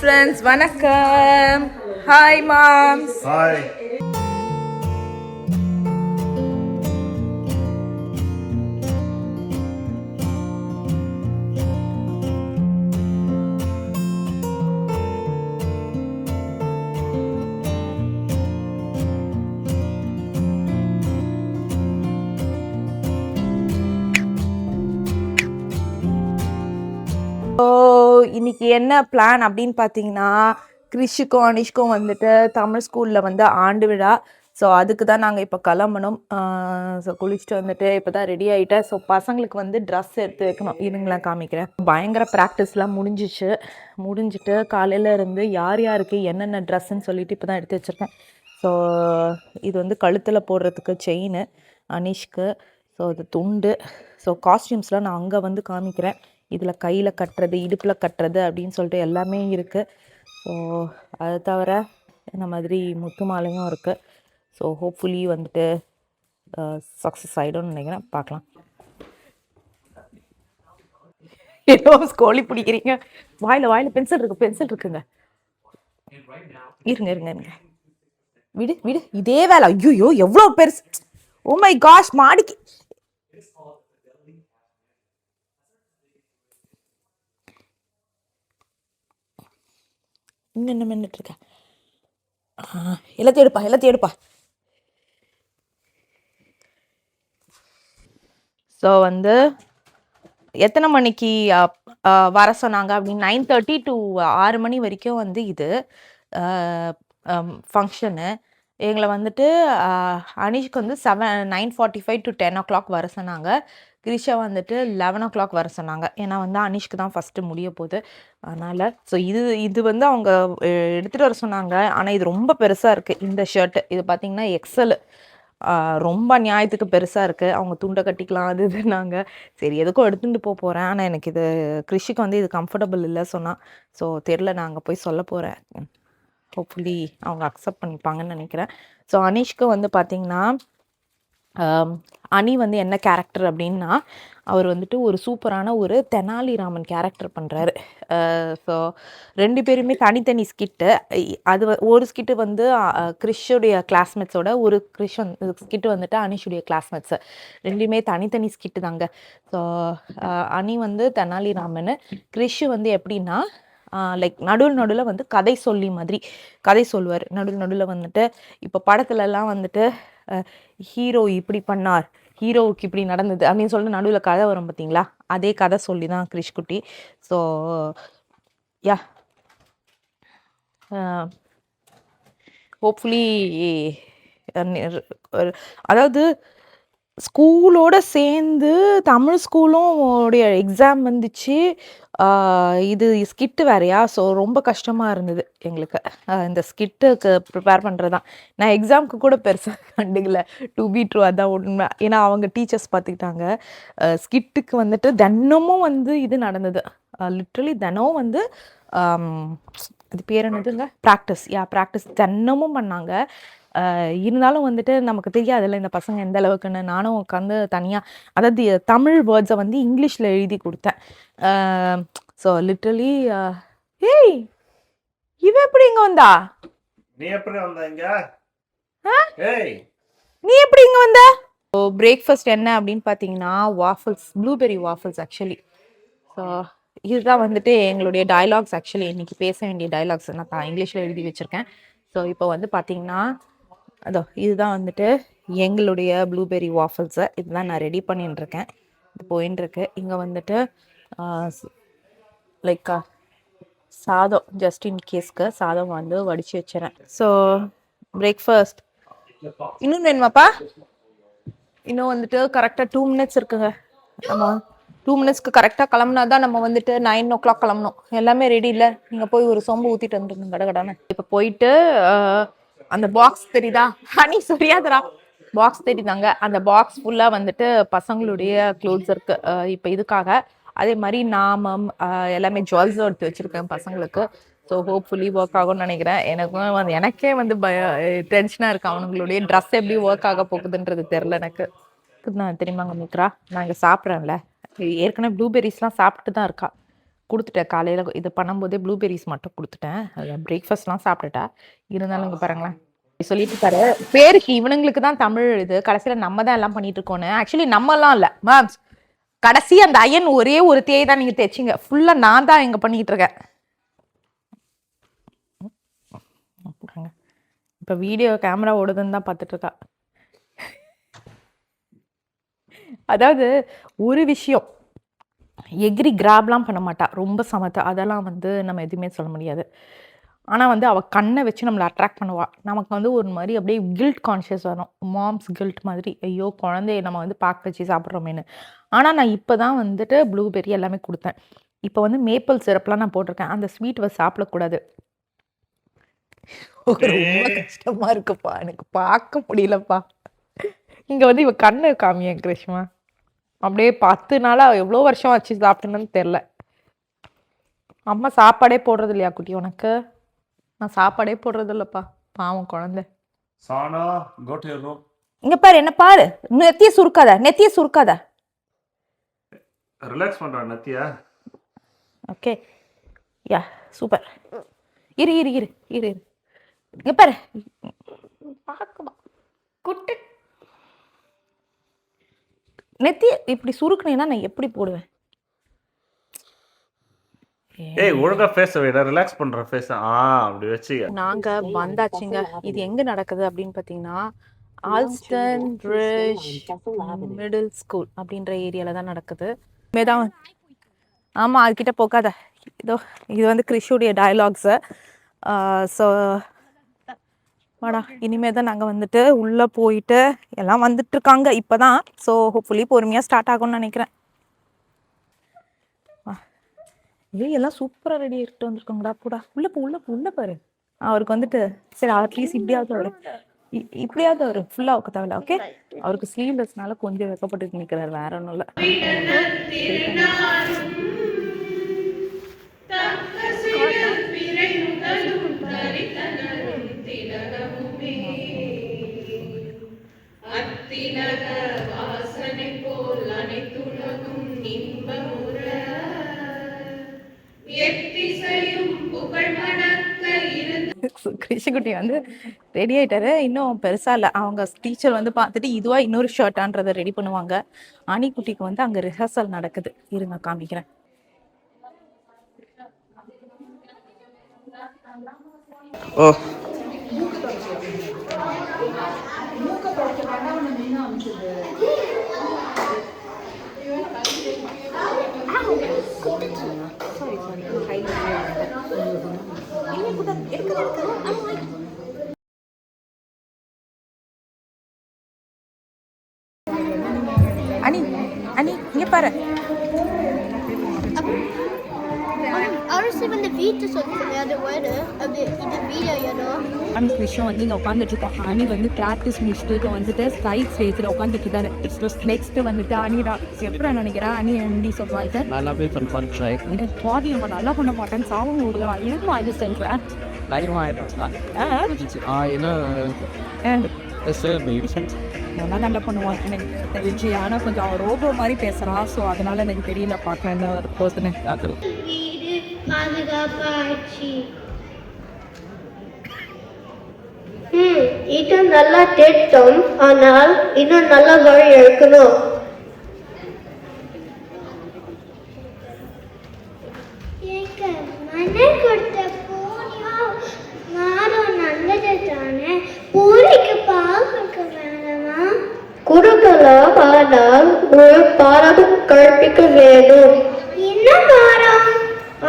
Friends, vanakkam. Hi, moms. Hi. இன்னைக்கு என்ன plan அப்படின்னு பார்த்தீங்கன்னா, கிறிஷுக்கும் அனிஷ்க்கும் வந்துட்டு தமிழ் ஸ்கூலில் வந்து ஆண்டு விழா. ஸோ அதுக்கு தான் நாங்கள் இப்போ கிளம்பணும். ஸோ குளிச்சுட்டு வந்துட்டு இப்போ தான் ரெடி ஆகிட்டேன். ஸோ பசங்களுக்கு வந்து ட்ரெஸ் எடுத்து வைக்கணும். இருங்களேன் காமிக்கிறேன். பயங்கர ப்ராக்டிஸ்லாம் முடிஞ்சிட்டு காலையில் இருந்து யார் யாருக்கு என்னென்ன ட்ரெஸ்ஸுன்னு சொல்லிட்டு இப்போ தான் எடுத்து வச்சுருக்கேன். ஸோ இது வந்து கழுத்தில் போடுறதுக்கு செயின் அனிஷ்க்கு. ஸோ அது துண்டு. ஸோ காஸ்டியூம்ஸ்லாம் நான் அங்கே வந்து காமிக்கிறேன். இதில் கையில் கட்டுறது, இடுப்பில் கட்டுறது அப்படின்னு சொல்லிட்டு எல்லாமே இருக்குது. ஸோ அதை தவிர இந்த மாதிரி முத்து மாலையும் இருக்குது. ஸோ ஹோப்ஃபுல்லி வந்துட்டு சக்ஸஸ் ஆகிடும்னு நினைக்கிறேன். பார்க்கலாம். ஏதோ கோழி பிடிக்கிறீங்க. வாயில் பென்சில் இருக்குங்க. இருங்க விடு இதே வேலை. ஐயோ எவ்வளோ பெருசு. ஓ மை காஷ், மாடிக்கு இன்னும் என்ன மின்னுட்டு இருக்க. எல்லாத்தையும் எடுப்பா. ஸோ வந்து எத்தனை மணிக்கு வர சொன்னாங்க அப்படின்னு 9:30 to 6 மணி வரைக்கும் வந்து இது ஃபங்க்ஷனு. எங்களை வந்துட்டு அனிஷ்க்கு வந்து 9:45 to 10 o'clock வர சொன்னாங்க. கிரிஷா வந்துட்டு 11 o'clock வர சொன்னாங்க. ஏன்னா வந்து அனிஷ்க்கு தான் ஃபஸ்ட்டு முடிய போகுது, அதனால். ஸோ இது வந்து அவங்க எடுத்துகிட்டு வர சொன்னாங்க. ஆனால் இது ரொம்ப பெருசாக இருக்குது. இந்த ஷர்ட்டு இது பார்த்திங்கன்னா எக்ஸல். ரொம்ப நியாயத்துக்கு பெருசாக இருக்குது. அவங்க துண்டை கட்டிக்கலாம் அது இதுனாங்க. சரி எதுக்கும் எடுத்துகிட்டு போகிறேன். ஆனால் எனக்கு இது கிறிஷுக்கு வந்து இது கம்ஃபர்டபுள் இல்லை சொன்னால். ஸோ தெரில, நான் அங்கே போய் சொல்ல போகிறேன். ஹோப்ஃபுல்லி அவங்க அக்செப்ட் பண்ணிப்பாங்கன்னு நினைக்கிறேன். ஸோ அனிஷ்க்கு வந்து பார்த்திங்கன்னா அனி வந்து என்ன கேரக்டர் அப்படின்னா, அவர் வந்துட்டு ஒரு சூப்பரான ஒரு தெனாலிராமன் கேரக்டர் பண்ணுறாரு. ஸோ 2 பேருமே தனித்தனி ஸ்கிட்டு. அது ஒரு ஸ்கிட்டு வந்து கிறிஷுடைய கிளாஸ்மேட்ஸோட, ஒரு ஸ்கிட்டு வந்துட்டு அனிஷுடைய கிளாஸ்மேட்ஸு. 2மே தனித்தனி ஸ்கிட்டு தாங்க. ஸோ அனி வந்து தெனாலிராமன், கிறிஷு வந்து எப்படின்னா லைக் நடுவில் வந்து கதை சொல்லுவார். நடுவில் வந்துட்டு இப்போ படத்துலலாம் வந்துட்டு ஹீரோ இப்படி பண்ணார், ஹீரோவுக்கு இப்படி நடந்தது அப்படின்னு சொல்லிட்டு நடுவில் கதை வரும் பார்த்தீங்களா, அதே கதை சொல்லி தான் கிறிஷ் குட்டி. ஸோ யா, ஹோப்ஃபுல்லி அதாவது ஸ்கூலோடு சேர்ந்து தமிழ் ஸ்கூலும் உடைய எக்ஸாம் வந்துச்சு. இது ஸ்கிட்டு வேறையா. ஸோ ரொம்ப கஷ்டமாக இருந்தது எங்களுக்கு இந்த ஸ்கிட்டுக்கு ப்ரிப்பேர் பண்ணுறது தான். நான் எக்ஸாமுக்கு கூட பெருசாக கண்டுக்கல, டு பி ட்ரூ, அதான் உண்மை. ஏன்னா அவங்க டீச்சர்ஸ் பார்த்துக்கிட்டாங்க. ஸ்கிட்டுக்கு வந்துட்டு தினமும் வந்து இது நடந்தது. லிட்ரலி தினமும் வந்து அது பேர் என்னதுங்க, ப்ராக்டிஸ் தினமும் பண்ணாங்க. இருந்தாலும் வந்துட்டு நமக்கு தெரியாதுல்ல இந்த பசங்க எந்த அளவுக்குன்னு. நானும் உட்காந்து தனியாக, அதாவது தமிழ் வேர்ட்ஸை வந்து இங்கிலீஷில் எழுதி கொடுத்தேன். ஸோ லிட்ரலி ஏய் இவ எப்படி இங்கே வந்தா? நீ எப்படி வந்த? ஸோ பிரேக்ஃபாஸ்ட் என்ன அப்படின்னு பார்த்தீங்கன்னா waffles, blueberry waffles actually. So இதுதான் வந்துட்டு எங்களுடைய டைலாக்ஸ். ஆக்சுவலி இன்றைக்கி பேச வேண்டிய டைலாக்ஸ் நான் இங்கிலீஷில் எழுதி வச்சுருக்கேன். ஸோ இப்போ வந்து பார்த்தீங்கன்னா இதுதான் வந்துட்டு எங்களுடைய ப்ளூபெர்ரி வாஃபிள்ஸை. இதுதான் நான் ரெடி பண்ணிட்டுருக்கேன். இது போயின்ட்டுருக்கு. இங்கே வந்துட்டு லைக் சாதம், ஜஸ்ட் இன் கேஸ்க்கு சாதம் வந்து வடித்து வச்சுறேன். ஸோ பிரேக்ஃபாஸ்ட் இன்னும் வேணுமாப்பா? இன்னும் வந்துட்டு கரெக்டாக 2 minutes இருக்குங்க. நம்ம 2 minutesக்கு கரெக்டாக கிளம்புனா தான் நம்ம வந்துட்டு 9 o'clock கிளம்பணும். எல்லாமே ரெடி இல்லை, நீங்கள் போய் ஒரு சொம்பு ஊற்றிட்டு வந்துருங்க கடகடான்னு. இப்போ போயிட்டு அந்த பாக்ஸ் தெரியுதா, ஹனி சரியாதரா, பாக்ஸ் தெரியுதாங்க, அந்த பாக்ஸ் ஃபுல்லாக வந்துட்டு பசங்களுடைய க்ளோத்ஸ் இருக்குது இப்போ இதுக்காக. அதே மாதிரி நாமம் எல்லாமே ஜுவல்ஸும் எடுத்து வச்சுருக்கேன் பசங்களுக்கு. ஸோ ஹோப்ஃபுல்லி ஒர்க் ஆகும்னு நினைக்கிறேன். எனக்கே வந்து டென்ஷனாக இருக்குது, அவனுங்களுடைய ட்ரெஸ் எப்படி ஒர்க் ஆக போகுதுன்றது தெரில எனக்கு. நான் தெரியுமாங்க மித்ரா, நான் இங்கே சாப்பிட்றேன்ல, ஏற்கனவே ப்ளூபெர்ரிஸ்லாம் சாப்பிட்டு தான் இருக்கா. குடுத்துட்டேன். காலையில இது பண்ணும்போதே ப்ளூபெர்ரீஸ் மட்டும் குடுத்துட்டேன். பிரேக்ஃபாஸ்ட்லாம் சாப்பிட்டுட்டா. இருந்தாலும் இங்க பாருங்களேன். சொல்லிட்டு இருக்காரு. பேருக்கு இவனுங்களுக்கு தான் தமிழ் இது. கடைசியில நம்ம தான் எல்லாம் பண்ணிட்டு இருக்கோம்னு. ஆக்சுவலி நம்மலாம் இல்ல. மேம்ஸ் கடைசி அந்த அயன் ஒரே ஒரு தேய் தான் நீங்க தைச்சிங்க. ஃபுல்லா நான் தான் இங்க பண்ணிட்டு இருக்கேன். இப்ப வீடியோ கேமரா ஓடுதுன்னு தான் பார்த்துட்டு இருக்கா. அதாவது ஒரு விஷயம் எகிரி கிராப்லாம் பண்ண மாட்டா. ரொம்ப சமத்தா. அதெல்லாம் வந்து நம்ம எதுவுமே சொல்ல முடியாது. ஆனா வந்து அவ கண்ணை வச்சு நம்மளை அட்ராக்ட் பண்ணுவா. நமக்கு வந்து ஒரு மாதிரி அப்படியே கில்ட் கான்ஷியஸ் வரும். மாம்ஸ் கில்ட் மாதிரி. ஐயோ குழந்தைய நம்ம வந்து பார்க்க வச்சு சாப்பிட்றோமேனு. ஆனா நான் இப்பதான் வந்துட்டு ப்ளூபெர்ரி எல்லாமே கொடுத்தேன். இப்போ வந்து மேப்பிள் சிரப்லாம் நான் போட்டிருக்கேன். அந்த ஸ்வீட் சாப்பிடக்கூடாது. ரொம்ப கஷ்டமா இருக்குப்பா. எனக்கு பார்க்க முடியலப்பா. இங்க வந்து இவ கண்ணு காமிய கிரேஷ்மா. அப்படியே 10 நாளா எவ்வளோ வருஷம் வச்சு சாப்பிட்டேன்னு தெரில. அம்மா சாப்பாடே போடுறது இல்லையா குட்டி உனக்கு? நான் சாப்பாடே போடுறது இல்லப்பா. பாவம் குழந்தை. சானா go to your room. இங்க பாரு, என்ன பாரு. நெத்திய சுருக்காத, நெத்திய சுருக்காத. ரிலாக்ஸ் பண்றா நத்தியா. ஓகே. யா சூப்பர். இரு இரு இரு இரு இரு. இங்க பாரு. பாக்கமா குட்டு. நெத்திய இப்படி சுருக்குனேன்னா நான் எப்படி போடுவேன்? ஏய் ஒழுங்கா ஃபேஸ் வைடா. ரிலாக்ஸ் பண்ற ஃபேஸ். அப்படி வச்சுக்க. நாங்க வந்தாச்சுங்க. இது எங்க நடக்குது அப்படின்னு பார்த்தீங்கன்னா ஆல்ஸ்டன் பிரிட்ஜ் மிடில் ஸ்கூல் அப்படின்ற ஏரியால தான் நடக்குது. மேதான். ஆமா அதுக்கிட்ட போகாத. இதோ இது வந்து கிறிஷுடைய டயலாக்ஸு. ஸோ வாடா இனிமே தான் நாங்கள் வந்துட்டு உள்ளே போயிட்டு எல்லாம் வந்துட்டு இருக்காங்க இப்போ தான். ஸோ ஹோப்ஃபுல்லி பொறுமையாக ஸ்டார்ட் ஆகும்னு நினைக்கிறேன். எல்லாம் சூப்பராக ரெடி ஆகிட்டு வந்துருக்கோங்கடா. போடா உள்ளே போ உள்ளே போ உள்ளே பாரு. அவருக்கு வந்துட்டு சரி அட்லீஸ்ட் இப்படியாவது வரும், இப்படியாவது வரும். ஃபுல்லாக வைக்க தேவையில்ல. ஓகே அவருக்கு ஸ்லீவ்லெஸ்னால கொஞ்சம் வைக்கப்பட்டு நிற்கிறார். வேற ஒன்றும் இல்லை. கிருஷ்ணகுட்டி வந்து ரெடி ஆயிட்டாரு. இன்னும் பெருசா இல்லை. அவங்க டீச்சர் வந்து பார்த்துட்டு இதுவா இன்னொரு ஷர்ட்டான்றதை ரெடி பண்ணுவாங்க. அணிக்குட்டிக்கு வந்து அங்கே ரிஹர்சல் நடக்குது. இருங்க காமிக்கிறேன். ஓ அனி அனி இங்க பாரு. அரசு வந்து வீட்டு சொல்லுங்க. அது வேறு அது இது வீடியோ ஏதோ அந்த விஷயம் வந்து இங்கே உட்காந்துட்டு இருக்கோம். அணி வந்து ப்ராக்டிஸ் முடிச்சுட்டு வந்துட்டு ஸ்ட்ரைக் ஸ்டேஜில் உட்காந்துட்டு இருக்காரு. நெக்ஸ்ட் வந்துட்டு அணிடா எப்படி நினைக்கிறா அணி எப்படி சொல்லுவாங்க நல்லாவே பண்ணுறேன். இந்த பாடி நம்ம நல்லா பண்ண மாட்டேன்னு சாவும் விடுவா. எதுவும் அது செல்வேன் நல்லா நல்லா பண்ணுவான் எனக்கு தெரிஞ்சு. ஆனால் கொஞ்சம் அவன் ரோபோ மாதிரி பேசுகிறான். ஸோ அதனால எனக்கு தெரியல. பார்க்கலாம் என்ன ஒரு பர்சனு. வீடு பாதுகாப்பாச்சு. இது நல்லா திட்டம். ஆனால் இன்னும் நல்ல வழி இருக்கணும். மனை கொடுத்த பூனியோ மாறும் நல்லது தானே. பூரிக்கு பால் கொடுக்க வேணாமா? கொடுக்கலாம். ஆனால் ஒரு பாடம் கற்பிக்க வேண்டும். என்ன பாடம்?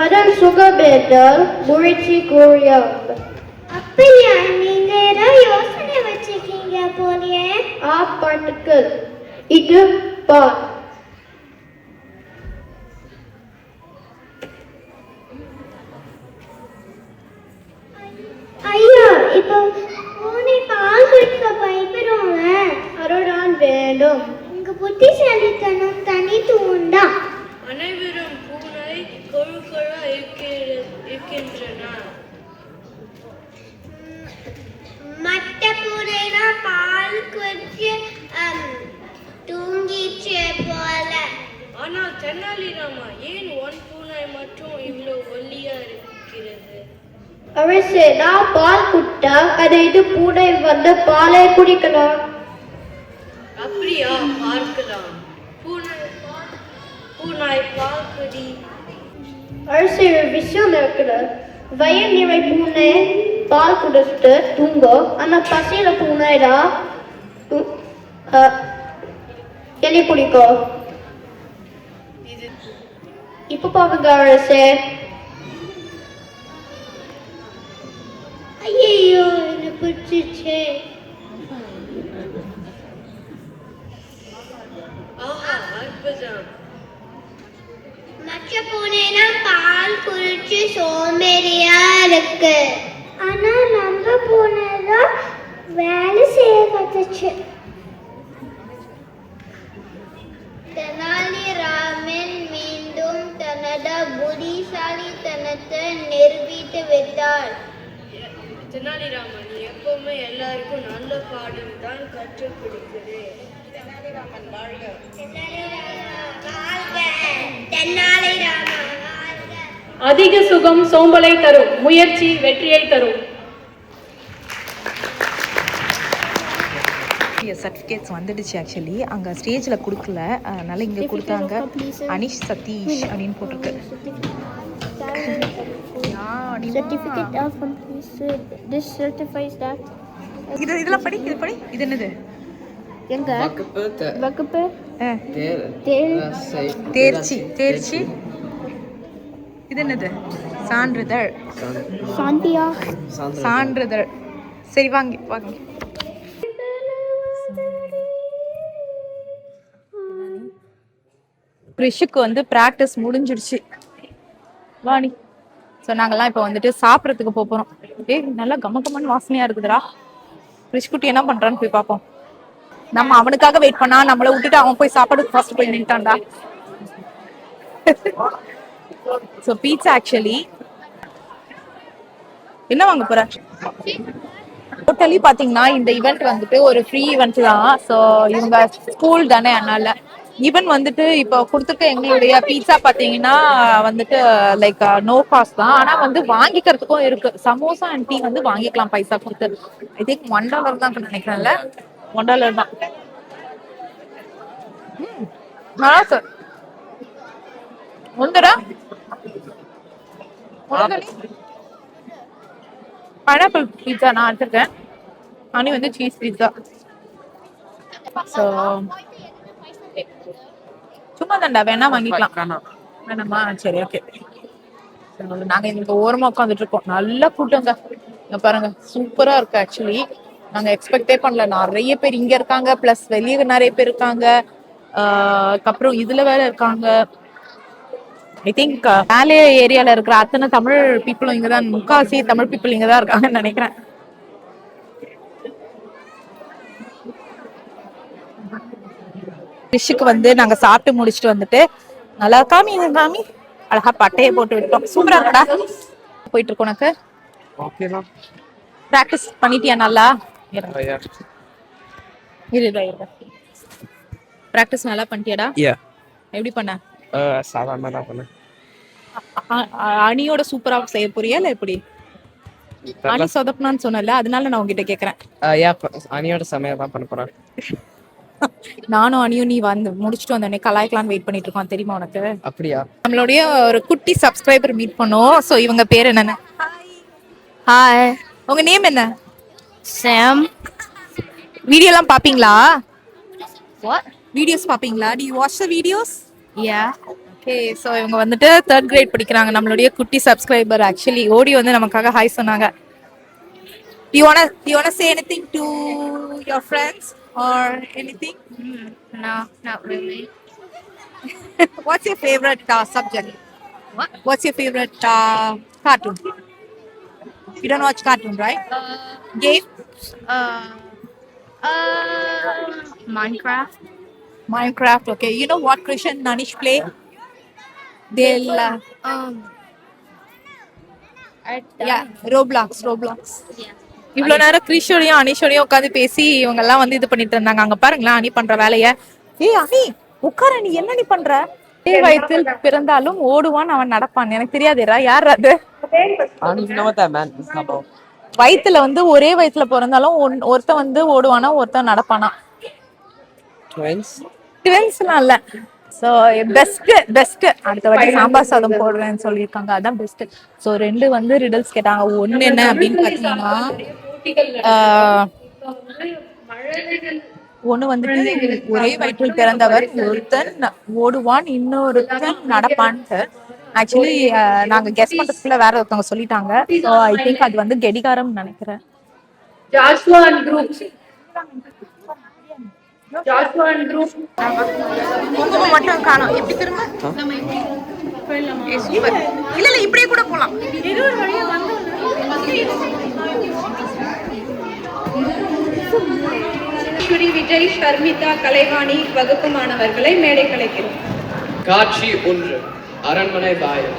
அதன் சுகபேதல் முயற்சி கூறியம். அப்படியா? நீங்க ஏதோ யோசனை வச்சிருக்கீங்க போலியே. பாட்டுக்கள் இது பா. ஐயா இப்போ பூனை பால் குடிக்க பயப்படுவாங்க. அருடான் வேண்டும். உங்க புத்திசாலித்தனம் தனித்துவம் தான். அனைவரும் பூனை கொழுக்கொழா இருக்கின்றன. மற்ற பூனைனா பால் குடிச்சு தூங்கிச்சு போல. ஆனால் தென்னாலிராமா ஏன் ஒன் பூனை மட்டும் அரசே நான் பால் குட்டா அதை இது பூனை வந்து பாலை குடிக்கலாம். அப்படியா, பார்க்கலாம். பூனாய் பால் குடி. அரசே ஒரு விஷயம் இருக்குது. வயிறு நிறை பூனை பால் குடிச்சிட்டு தூங்கும். ஆனா பசியில பூனைடா எலி பிடிக்கும். இப்ப பாருங்க அரசே. ஐயோ என்ன பிடிச்சிச்சே. ஆஹா, அற்புதம். மற்ற பூனைலாம் பால் குடிச்சு சோம்பேறியா இருக்கு. ஆனா நம்ம பூனைதான் வேலை செய்ய கத்துச்சு. தெனாலிராமன் மீண்டும் தனது புத்திசாலித்தனத்தை நிரூபித்து விட்டார். தெனாலிராமன் எப்பவுமே எல்லாருக்கும் நல்ல பாடம் தான் கற்றுக் கொடுக்கிறேன். தெனாலிராமன் வாழ்க. அதிக சுகம் சோம்பலை தரும், முயற்சி வெற்றியை தரும். சர்டிஃபிகேட்ஸ் வந்துடுச்சு. ஆக்சுவலி அங்கே ஸ்டேஜில் கொடுக்கல, அதனால இங்கே கொடுத்தாங்க. அனிஷ் சதீஷ் அப்படின்னு போட்டிருக்கு. Certificate of completion. This certifies that. இதெல்லாம் படி, இது படி. இது என்னது? எங்க வகுப்பு தேர்ச்சி. தேர்ச்சி. இது என்னது? சான்றிதழ். சாந்தியா சான்றிதழ். சரி வாங்கி வாங்கி. கிறிஷுக்கு வந்து ப்ராக்டிஸ் முடிஞ்சிடுச்சு. வாணி. ஸோ நாங்கள்லாம் இப்போ வந்துட்டு சாப்பிட்றதுக்கு போகிறோம். நல்லா கமகமான வாசனையா இருக்குதுடா. கிறிஷ் குட்டி என்ன பண்றான்னு போய் பார்ப்போம். நம்ம அவனுக்காக வெயிட் பண்ணா நம்மளை விட்டுட்டு அவன் போய் சாப்பாடுக்கு ஃபர்ஸ்ட் போய் நின்ட்டான்டா. So pizza. ஆக்சுவலி என்ன வாங்க போற? டோட்டலி பாத்தீங்கன்னா இந்த ஈவெண்ட் வந்துட்டு ஒரு ஃப்ரீ ஈவெண்ட் தான். ஸோ இவங்க ஸ்கூல் தானே, அதனால ஈவன் வந்துட்டு இப்போ கொடுத்துருக்க எங்களுடைய பீட்சா பாத்தீங்கன்னா வந்துட்டு லைக் நோ காஸ்ட் தான். ஆனா வந்து வாங்கிக்கிறதுக்கும் இருக்கு. சமோசா அண்ட் டீ வந்து வாங்கிக்கலாம் பைசா கொடுத்து. ஐ திங்க் $1 தான் நினைக்கிறேன்ல. $1 தான். நல்லா சார். ஒன்றுடா பைனாப்பிள் பீட்சா நான் எடுத்துருக்கேன். அனி வந்து சீஸ் பீட்சா. ஸோ சும்மா தான்டா, வேணா வாங்கிக்கலாம். வேணாமா? சரி, ஓகே. நாங்க இங்க ஓரமா உட்காந்துட்டு இருக்கோம். நல்ல கூட்டங்க. இங்க பாருங்க, சூப்பரா இருக்கு. ஆக்சுவலி நாங்க எக்ஸ்பெக்டே பண்ணல. நிறைய பேர் இங்க இருக்காங்க, பிளஸ் வெளியே நிறைய பேர் இருக்காங்க. அப்புறம் இதுல வேற இருக்காங்க. ஐ திங்க் மேலே ஏரியால இருக்கிற அத்தனை தமிழ் பீப்புளும் இங்கதான், முக்காசி தமிழ் பீப்புள் இங்கதான் இருக்காங்கன்னு நினைக்கிறேன். ஃபிஷ்ஷுக்கு வந்து நாங்க சாப்பிட்டு முடிச்சுட்டு வந்துட்டு நல்லா காமி அழகா பட்டையை போட்டு விட்டோம். சூப்பரா இருக்கடா. போயிட்டு இருக்கோம். உனக்கு பிராக்டிஸ் பண்ணிட்டியா நல்லா? பிராக்டிஸ் நல்லா பண்ணிட்டியாடா? எப்படி பண்ண? சாதாரணமா பண்ணேன். அணியோட சூப்பரா செய்ய போறியா இல்ல எப்படி? அணி சொதப்பனான்னு சொன்னல, அதனால நான் உங்ககிட்ட கேக்குறேன். அணியோட சமையல் தான் பண்ண போறேன். நானும் அணியும் நீ வந்து முடிச்சுட்டு வந்தோடனே கலாய்க்கலான்னு வெயிட் பண்ணிட்டு இருக்கோம். தெரியுமா உனக்கு? அப்படியா? நம்மளுடைய ஒரு குட்டி சப்ஸ்கிரைபர் மீட் பண்ணோம். ஸோ இவங்க பேர் என்னென்ன? Hi, உங்க நேம் என்ன? Sam. வீடியோலாம் பாப்பீங்களா? What? வீடியோஸ் பாப்பீங்களா? Do you watch the videos? Yeah. Okay. So இவங்க வந்துட்டு 3rd grade படிக்கிறாங்க. நம்மளுடைய குட்டி சப்ஸ்கிரைபர். ஆக்சுவலி ஓடி வந்து நமக்காக ஹாய் சொன்னாங்க. Do you wanna say anything to your friends or anything? No, not really. What's your favorite subject? What? What's your favorite cartoon? You don't watch cartoon, right? Game? Minecraft. Minecraft. Okay. You know what Krish and Nanish play? They'll yeah, Roblox. Yeah. இவ்வளவு நேரம் கிரிஷோடையும் அனிஷோடையும் உட்காந்து பேசி இவங்க எல்லாம் வந்து இது பண்ணிட்டு இருந்தாங்க. அங்க பாருங்களேன் அனி பண்ற வேலைய. ஏய் அனி உட்கார, நீ என்ன நீ பண்ற? ஒரே வயிற்றில் பிறந்தாலும் ஓடுவான் அவன் நடப்பான். எனக்கு தெரியாதுடா, யார் அது? I don't even know what that meant. வயித்துல வந்து ஒரே வயித்துல பிறந்தாலும் ஒருத்தன் வந்து ஓடுவானா, ஒருத்தன் நடப்பானா. Twins? ட்வின்ஸ்லாம் இல்ல. ஸோ பெஸ்ட் அடுத்த வாட்டி சாம்பார் சாதம் போடுறேன்னு சொல்லியிருக்காங்க, அதான் பெஸ்ட். ஸோ 2 வந்து ரிடல்ஸ் கேட்டாங்க. ஒன்று என்ன அப்படின்னு பார்த்தீங்கன்னா, ஒன்று வந்துட்டு ஒரே வயிற்றில் பிறந்தவர் ஒருத்தன் ஓடுவான், இன்னொருத்தன் நடப்பான்ட்டு. ஆக்சுவலி நாங்க கெஸ் பண்றதுக்குள்ள வேற ஒருத்தவங்க சொல்லிட்டாங்க. ஸோ ஐ திங்க் அது வந்து கெடிகாரம் நினைக்கிறேன். Joshua and group. குங்குமம் மட்டும் காணோம். எப்படி திரும்ப? இல்ல இப்படியே கூட போலாம். விஜய், ஷர்மிதா, கலைவாணி வகுப்பு மாணவர்களை மேடை கலைக்கிறோம். காட்சி 1. அரண்மனை பாயம்.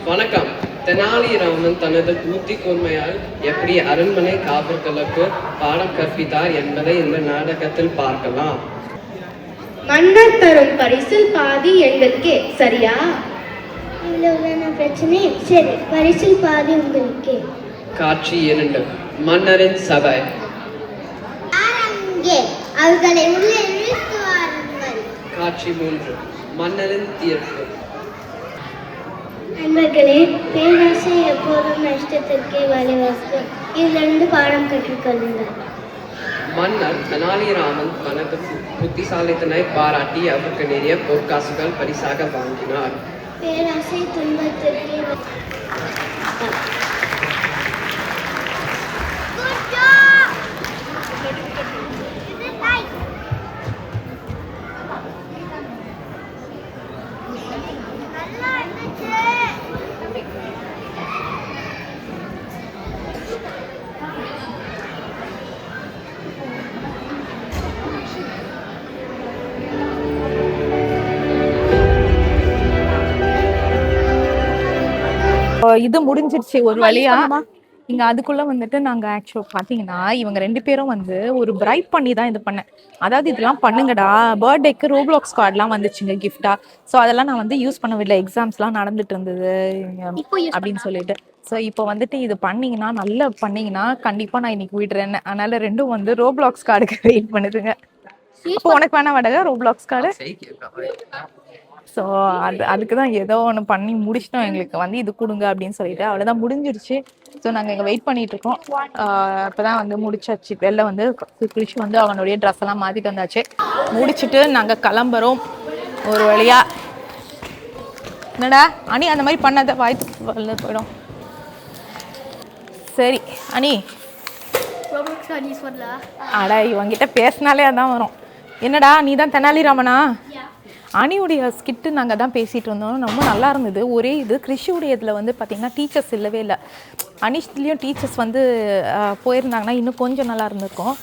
வணக்கம். தெனாலிராமன் தனது புத்தி கூர்மையால் எப்படி அரண்மனை காவலர்களுக்கு பாடம் கற்பித்தார் என்பதை இந்த நாடகத்தில் பார்க்கலாம். மன்னர் தரும் பரிசில் பாதி எங்களுக்கே, சரியா? இவ்வளவுதான பிரச்சனை? சரி, பரிசில் பாதி உங்களுக்கே. காட்சி 2. மன்னரின் சபை. அவர்களை உள்ளே இழுத்து வாருங்கள். காட்சி 3. மன்னரின் தீர்ப்பு. நண்பர்களே, பேராசை எப்போதும் நஷ்டத்திற்கே வழிவகுக்கும். இதிலிருந்து பாடம் கற்றுக்கொள்ளுங்கள். மன்னர் தெனாலிராமன் தனது புத்திசாலித்தனை பாராட்டி அவருக்கு நிறைய பொற்காசுகள் பரிசாக வாங்கினார். பேராசை துன்பத்திற்கே இது முடிஞ்சிருச்சு ஒரு வழியா. இங்க அதுக்குள்ள வந்துட்டு நாங்க ஆக்சுவல் பாத்தீங்கன்னா இவங்க 2 பேரும் வந்து ஒரு பிரைட் பண்ணி தான் இது பண்ணேன். அதாவது இதெல்லாம் பண்ணுங்கடா, பர்த்டேக்கு ரோப்ளாக்ஸ் கார்ட்லாம் வந்துச்சுங்க கிஃப்டா. ஸோ அதெல்லாம் நான் வந்து யூஸ் பண்ணவில்லை, எக்ஸாம்ஸ்லாம் நடந்துட்டு இருந்தது அப்படின்னு சொல்லிட்டு. ஸோ இப்போ வந்துட்டு இது பண்ணீங்கன்னா, நல்லா பண்ணீங்கன்னா கண்டிப்பா நான் இன்னைக்கு விடுறேன்னு. அதனால 2ம் வந்து ரோப்ளாக்ஸ் கார்டுக்கு வெயிட் பண்ணுதுங்க. அப்போ உனக்கு வேணா வடக ரோப்ளாக்ஸ் கார்டு? ஸோ அதுக்கு தான் ஏதோ ஒன்று பண்ணி முடிச்சிட்டோம். எங்களுக்கு வந்து இது கொடுங்க அப்படின்னு சொல்லிட்டு அவ்வளோதான், முடிஞ்சிருச்சு. ஸோ நாங்கள் இங்கே வெயிட் பண்ணிட்டு இருக்கோம். இப்போ தான் வந்து முடிச்சாச்சு. வெளில வந்து கிருஷி வந்து அவனுடைய ட்ரெஸ் எல்லாம் மாற்றிட்டு வந்தாச்சு. முடிச்சுட்டு நாங்கள் கிளம்புறோம் ஒரு வழியா. என்னடா அனி அந்த மாதிரி பண்ணாத, வாய்ப்பு போயிடும். சரி அனி, அடா இவங்கிட்ட பேசினாலே அதான் வரும். என்னடா நீ தான் தெனாலிராமனா? அனியுடைய ஸ்கிட்டு நாங்கள் தான் பேசிகிட்டு இருந்தோம், ரொம்ப நல்லா இருந்தது. ஒரே இது கிருஷியுடைய இதில் வந்து பார்த்திங்கன்னா டீச்சர்ஸ் இல்லவே இல்லை. அனிஷ்லேயும் டீச்சர்ஸ் வந்து போயிருந்தாங்கன்னா இன்னும் கொஞ்சம் நல்லா இருந்திருக்கும்.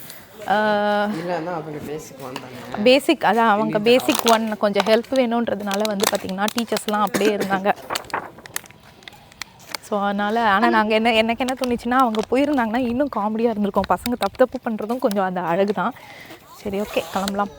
பேசிக் அதான் அவங்க பேசிக் 1 கொஞ்சம் ஹெல்ப் வேணுன்றதுனால வந்து பார்த்திங்கன்னா டீச்சர்ஸ்லாம் அப்படியே இருந்தாங்க. ஸோ அதனால் ஆனால் நாங்கள் எனக்கு என்ன தோணுச்சுன்னா, அவங்க போயிருந்தாங்கன்னா இன்னும் காமெடியாக இருந்திருக்கும். பசங்க தப்பு பண்ணுறதும் கொஞ்சம் அந்த அழகு தான். சரி, ஓகே, கிளம்பலாம்.